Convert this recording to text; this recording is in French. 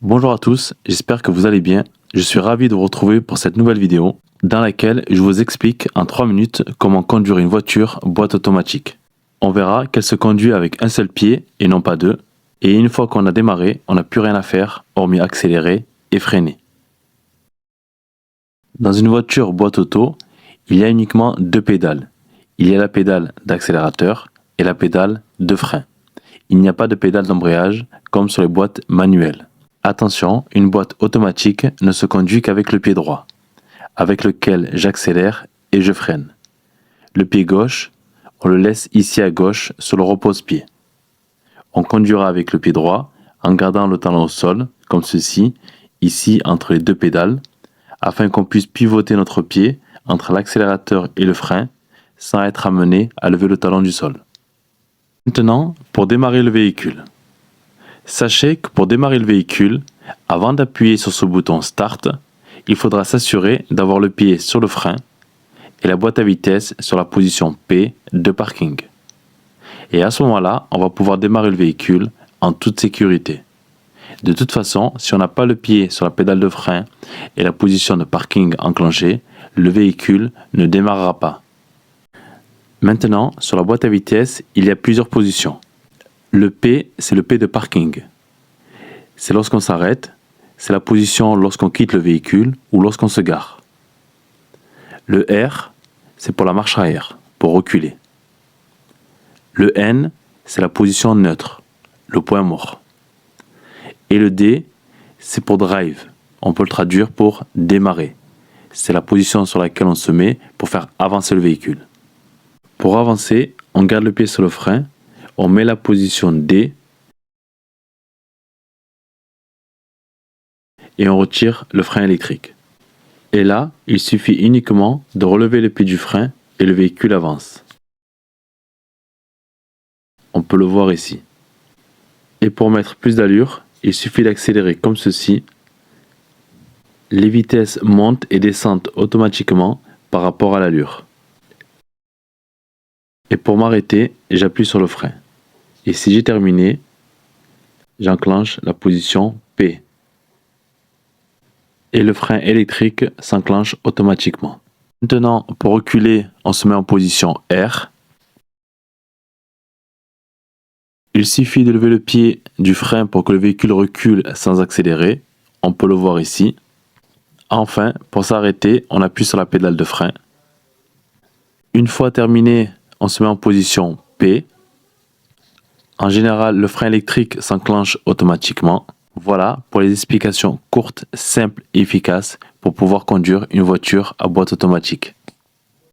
Bonjour à tous, j'espère que vous allez bien. Je suis ravi de vous retrouver pour cette nouvelle vidéo dans laquelle je vous explique en 3 minutes comment conduire une voiture boîte automatique. On verra qu'elle se conduit avec un seul pied et non pas deux. Et une fois qu'on a démarré, on n'a plus rien à faire hormis accélérer et freiner. Dans une voiture boîte auto, il y a uniquement deux pédales. Il y a la pédale d'accélérateur et la pédale de frein. Il n'y a pas de pédale d'embrayage comme sur les boîtes manuelles. Attention, une boîte automatique ne se conduit qu'avec le pied droit, avec lequel j'accélère et je freine. Le pied gauche, on le laisse ici à gauche sur le repose-pied. On conduira avec le pied droit en gardant le talon au sol, comme ceci, ici entre les deux pédales, afin qu'on puisse pivoter notre pied entre l'accélérateur et le frein sans être amené à lever le talon du sol. Maintenant, pour démarrer le véhicule. Sachez que pour démarrer le véhicule, avant d'appuyer sur ce bouton Start, il faudra s'assurer d'avoir le pied sur le frein et la boîte à vitesse sur la position P de parking. Et à ce moment-là, on va pouvoir démarrer le véhicule en toute sécurité. De toute façon, si on n'a pas le pied sur la pédale de frein et la position de parking enclenchée, le véhicule ne démarrera pas. Maintenant, sur la boîte à vitesse, il y a plusieurs positions. Le P, c'est le P de parking. C'est lorsqu'on s'arrête, c'est la position lorsqu'on quitte le véhicule ou lorsqu'on se gare. Le R, c'est pour la marche arrière, pour reculer. Le N, c'est la position neutre, le point mort. Et le D, c'est pour drive. On peut le traduire pour démarrer. C'est la position sur laquelle on se met pour faire avancer le véhicule. Pour avancer, on garde le pied sur le frein, on met la position D et on retire le frein électrique. Et là, il suffit uniquement de relever le pied du frein et le véhicule avance. On peut le voir ici. Et pour mettre plus d'allure, il suffit d'accélérer comme ceci. Les vitesses montent et descendent automatiquement par rapport à l'allure. Et pour m'arrêter, j'appuie sur le frein. Et si j'ai terminé, j'enclenche la position P. Et le frein électrique s'enclenche automatiquement. Maintenant, pour reculer, on se met en position R. Il suffit de lever le pied du frein pour que le véhicule recule sans accélérer. On peut le voir ici. Enfin, pour s'arrêter, on appuie sur la pédale de frein. Une fois terminé, on se met en position P. En général, le frein électrique s'enclenche automatiquement. Voilà pour les explications courtes, simples et efficaces pour pouvoir conduire une voiture à boîte automatique.